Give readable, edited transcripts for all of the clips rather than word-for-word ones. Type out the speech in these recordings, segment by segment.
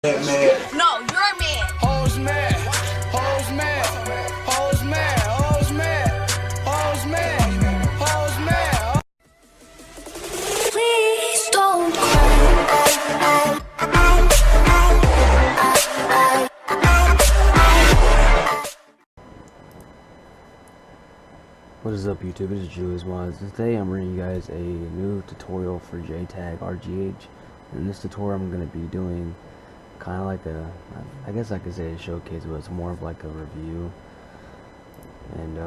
No, you're mad. Hoes mad, hoes mad, hoes mad, hoes mad, hoes mad, hoes mad. Please don't cry. What is up, YouTube? It is JuliusModz. Today I'm bringing you guys a new tutorial for JTAG RGH. In this tutorial I'm going to be doing kind of like a, I guess I could say a showcase, but it's more of like a review. And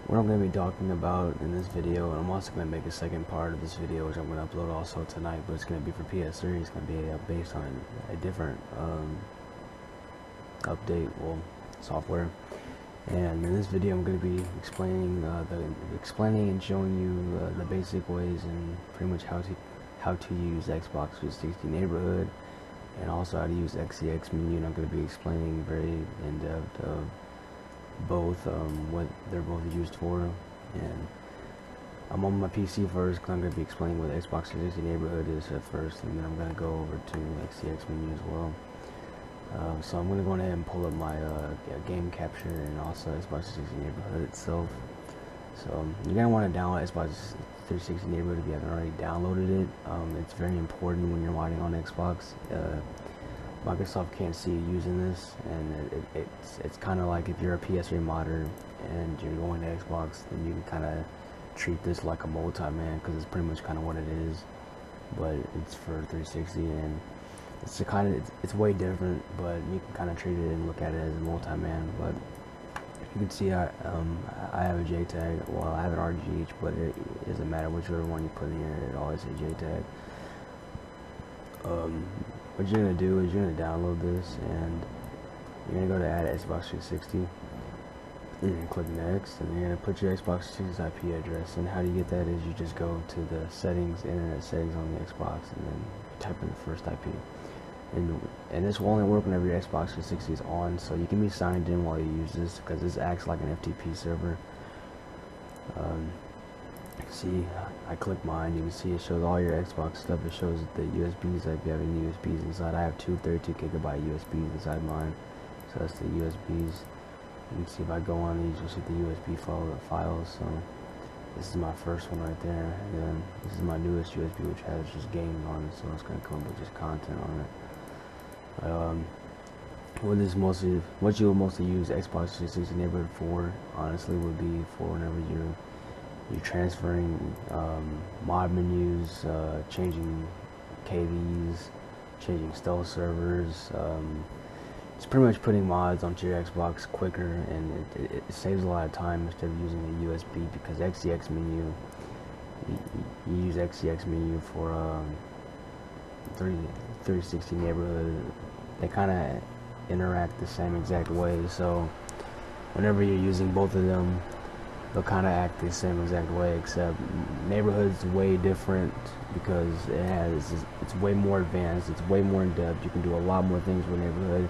what I'm going to be talking about in this video, and I'm also going to make a second part of this video which I'm going to upload also tonight, but it's going to be for PS3. It's going to be based on a different update, well, software. And in this video, I'm going to be explaining and showing you the basic ways and pretty much how to use Xbox360 Neighborhood, and also how to use XeX Menu. And I'm going to be explaining very in depth of both, what they're both used for. And I'm on my PC first because I'm going to be explaining what Xbox360 Neighborhood is at first, and then I'm going to go over to XeX Menu as well. So I'm going to go ahead and pull up my game capture and also Xbox360 Neighborhood itself. So you're going to want to download Xbox360 Neighborhood if you haven't already downloaded it. It's very important when you're modding on Xbox. Microsoft can't see you using this, and it's kind of like if you're a PS3 modder and you're going to Xbox, then you can kind of treat this like a multi-man, because it's pretty much kind of what it is, but it's for 360, and it's way different, but you can kind of treat it and look at it as a multi-man. But you can see I have a JTAG. Well, I have an RGH, but it doesn't matter whichever one you put in here, it always says JTAG. What you're gonna do is you're gonna download this, and you're gonna go to add Xbox360. You're gonna click next, and you're gonna put your Xbox360 IP address. And how do you get that is you just go to the settings, internet settings on the Xbox, and then type in the first IP. And this will only work whenever your Xbox 360 is on, so you can be signed in while you use this, because this acts like an FTP server. See, I click mine, you can see it shows all your Xbox stuff. It shows the USBs, if you have any USBs inside. I have two 32GB USBs inside mine, so that's the USBs. You can see if I go on these, you'll see the USB files. So this is my first one right there, and then this is my newest USB, which has just games on it, so it's going to come with just content on it. What you will mostly use Xbox 360 Neighborhood for, honestly, would be for whenever you're transferring mod menus, changing KVs, changing stealth servers. It's pretty much putting mods onto your Xbox quicker, and it saves a lot of time instead of using a USB, because XeX Menu, you use XeX Menu for 360 Neighborhood. They kind of interact the same exact way, so whenever you're using both of them, they'll kind of act the same exact way, except Neighborhood's way different because it's way more advanced, it's way more in depth. You can do a lot more things with Neighborhood,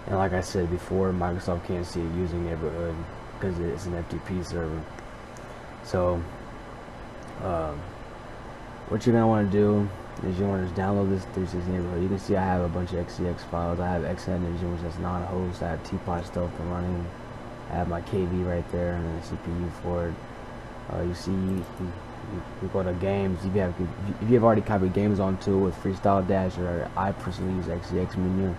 and like I said before, Microsoft can't see you using Neighborhood because it's an FTP server. So what you're gonna want to do is you want to just download this 360 Neighborhood. You can see I have a bunch of XeX files. I have XN Engine, which is non-host. I have TUT stuff running. I have my KV right there, and then the CPU for it. You see, you go to games. If you have already copied games onto it with Freestyle Dash, or I personally use XeX Menu.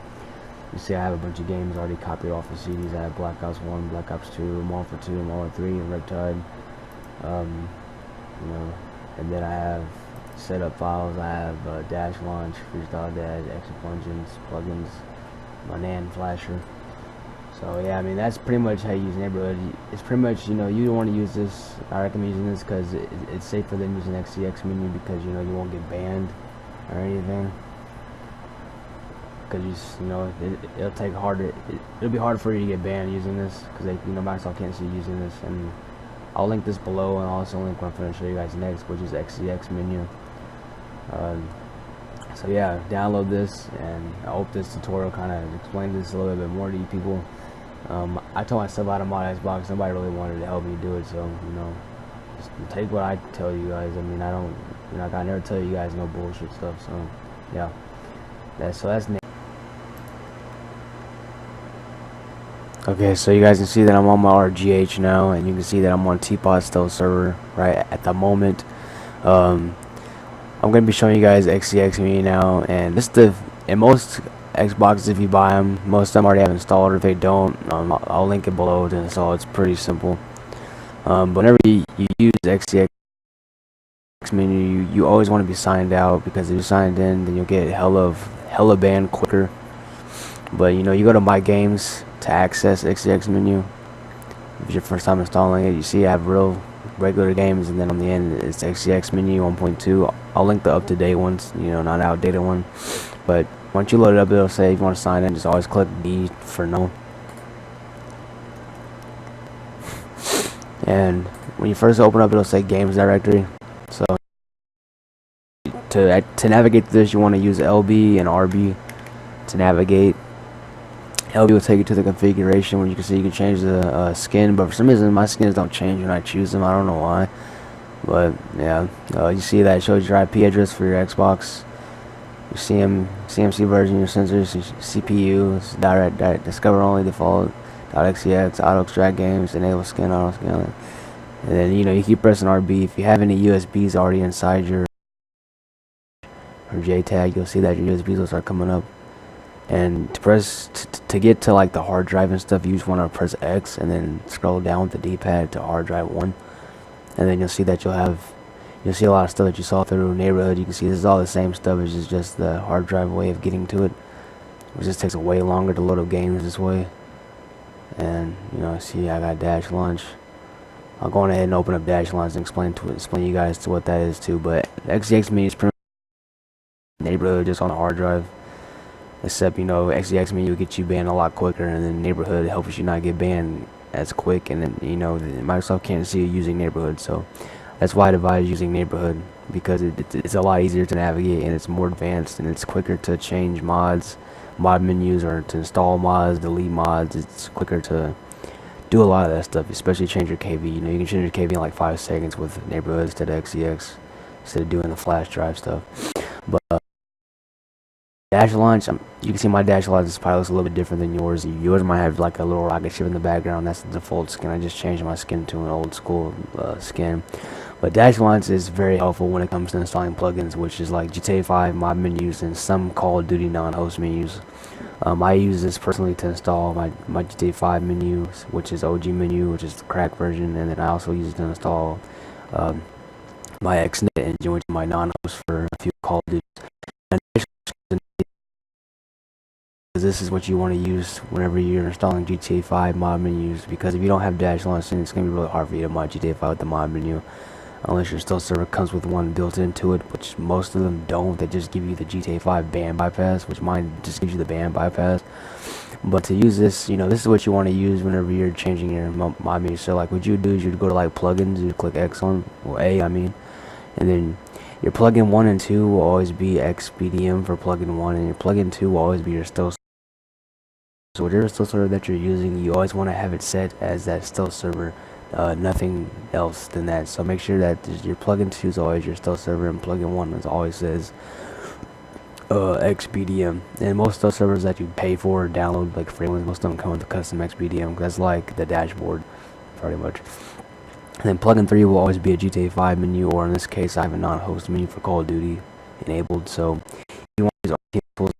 You see I have a bunch of games already copied off of CDs. I have Black Ops 1, Black Ops 2, Modern Warfare 2, Modern Warfare 3, and Reptide. And then I have setup files. I have Dash Launch, Freestyle Dash, extra plugins, my NAND flasher. So yeah, I mean, that's pretty much how you use Neighborhood. It's pretty much, you don't want to use this. I recommend using this because it's safer than using XeX Menu, because you won't get banned or anything. Because it'll take harder. It'll be harder for you to get banned using this, because Microsoft can't see you using this. And I'll link this below, and I'll also link what I'm going to show you guys next, which is XeX Menu. So yeah, download this, and I hope this tutorial kind of explains this a little bit more to you people. I told myself how to mod Xbox. Nobody really wanted to help me do it, so just take what I tell you guys. I mean, I never tell you guys no bullshit stuff. So yeah, that's Okay, so you guys can see that I'm on my RGH now, and you can see that I'm on TUT stealth server right at the moment. I'm gonna be showing you guys XeX Menu now, and this is in most Xboxes, if you buy them, most of them already have installed. Or if they don't, I'll link it below to install. It's pretty simple. But whenever you use XeX Menu, you always want to be signed out, because if you're signed in, then you'll get hella banned quicker. But you go to My Games to access XeX Menu. If it's your first time installing it, you see I have regular games, and then on the end it's XeX Menu 1.2. I'll link the up-to-date ones, not outdated one. But once you load it up, it'll say if you want to sign in, just always click D for no. And when you first open up, it'll say Games Directory. So to navigate through this, you want to use LB and RB to navigate. LB will take you to the configuration where you can see you can change the skin, but for some reason my skins don't change when I choose them. I don't know why, but yeah, you see that it shows your IP address for your Xbox, your CMC version, your sensors, your CPU, it's direct discover only, default, .xex, auto extract games, enable skin, auto scaling, and then you keep pressing RB. If you have any USBs already inside your JTAG, you'll see that your USBs will start coming up. And to get to like the hard drive and stuff, you just want to press X and then scroll down with the D-pad to hard drive 1, and then you'll see that you'll see a lot of stuff that you saw through neighborhood. You can see this is all the same stuff. It's just the hard drive way of getting to it, which just takes way longer to load up games this way. And see I got dash launch. I'll go on ahead and open up dash launch and explain you guys to what that is too. But XeX Menu is pretty much neighborhood just on the hard drive. Except XeX Menu will get you banned a lot quicker, and then neighborhood helps you not get banned as quick. And then Microsoft can't see you using neighborhood, so that's why I advise using neighborhood, because it's a lot easier to navigate, and it's more advanced, and it's quicker to change mod menus, or to install mods, delete mods. It's quicker to do a lot of that stuff, especially change your KV. You can change your KV in like 5 seconds with neighborhood instead of XeX, instead of doing the flash drive stuff. But dash launch, you can see my dash launch is probably looks a little bit different than yours. Yours might have like a little rocket ship in the background. That's the default skin. I just changed my skin to an old school skin. But dash launch is very helpful when it comes to installing plugins, which is like GTA 5 mod menus and some Call of Duty non-host menus. I use this personally to install my GTA 5 menu, which is OG menu, which is the cracked version, and then I also use it to install my XNet engine, which is my non-host for a few Call of Duty. This is what you want to use whenever you're installing GTA 5 mod menus, because if you don't have dash launch, then it's going to be really hard for you to mod GTA 5 with the mod menu, unless your stealth server comes with one built into it, which most of them don't. They just give you the GTA 5 ban bypass, which mine just gives you the ban bypass. But to use this, this is what you want to use whenever you're changing your mod menu. So like what you do is you'd go to like plugins, you'd click X on, or A I mean, and then your plugin 1 and 2 will always be XBDM for plugin 1, and your plugin 2 will always be your stealth. So whatever stealth server that you're using, you always want to have it set as that stealth server, nothing else than that. So make sure that your plugin 2 is always your stealth server, and plugin 1 is always says XBDM. And most stealth servers that you pay for or download, like free ones, most of them come with the custom XBDM. That's like the dashboard, pretty much. And then plugin 3 will always be a GTA 5 menu, or in this case, I have a non-host menu for Call of Duty enabled. So you want to use RT tools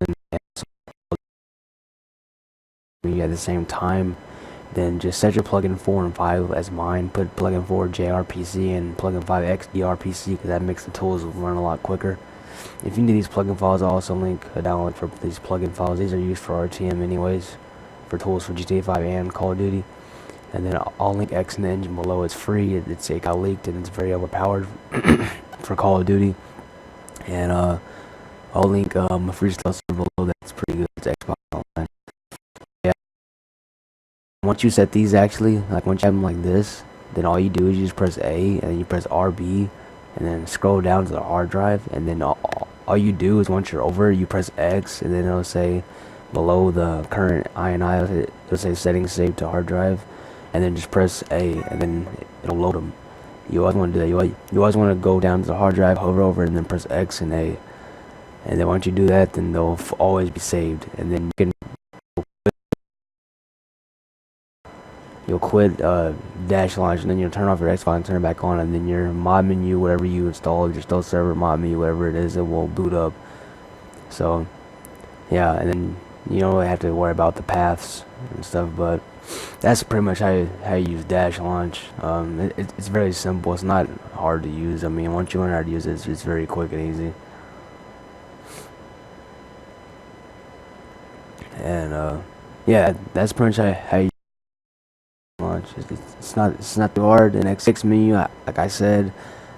at the same time, then just set your plugin 4 and 5 as mine. Put plugin 4 JRPC and plugin 5 XDRPC, because that makes the tools run a lot quicker. If you need these plugin files, I'll also link a download for these plugin files. These are used for RTM anyways, for tools for GTA 5 and Call of Duty. And then I'll link X in the engine below. It's free. It got leaked and it's very overpowered for Call of Duty. And I'll link a free stealth server below that's pretty good. It's Xbox Online. Once you set these, actually, like once you have them like this, then all you do is you just press A, and then you press RB, and then scroll down to the hard drive, and then all you do is once you're over, you press X, and then it'll say below the current INI, it'll say settings saved to hard drive, and then just press A, and then it'll load them. You always want to do that. You always want to go down to the hard drive, hover over, and then press X and A, and then once you do that, then they'll always be saved, and then you can you'll quit dash launch, and then you'll turn off your Xbox and turn it back on, and then your mod menu, whatever you installed, your stealth server mod menu, whatever it is, it will boot up. So yeah, and then you don't really have to worry about the paths and stuff, but that's pretty much how you use dash launch. It's very simple. It's not hard to use. I mean, once you learn how to use it, it's very quick and easy. And yeah, that's pretty much how you launch. It's not too hard. In XeX Menu, like I said,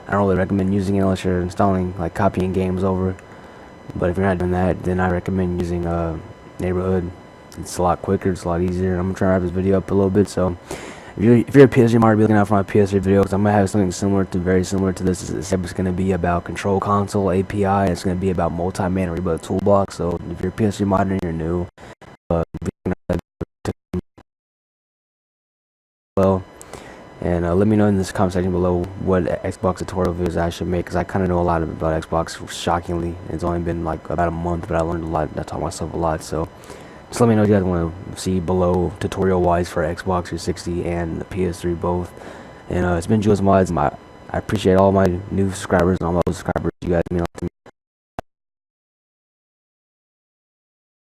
I don't really recommend using it unless you're installing, like, copying games over. But if you're not doing that, then I recommend using Neighborhood. It's a lot quicker, it's a lot easier. I'm gonna try to wrap this video up a little bit, so if you're a PS3 modder, be looking out for my PS3 videos. I'm gonna have something very similar to this. This episode's gonna be about Control Console API. It's gonna be about multi-man rebuild toolbox. So if you're a PS3 modder and you're new, well, and let me know in this comment section below what Xbox tutorial videos I should make, because I kind of know a lot about Xbox. Shockingly, it's only been like about a month, but I learned a lot. I taught myself a lot. So just let me know if you guys want to see below tutorial wise for Xbox 360 and the PS3 both. And it's been JuliusModz. I appreciate all my new subscribers and all my old subscribers. You guys mean a lot to me.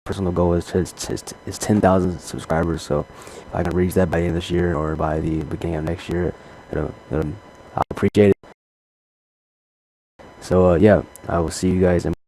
Personal goal is 10,000 subscribers, so if I can reach that by the end of this year or by the beginning of next year, I'll appreciate it. So yeah, I will see you guys in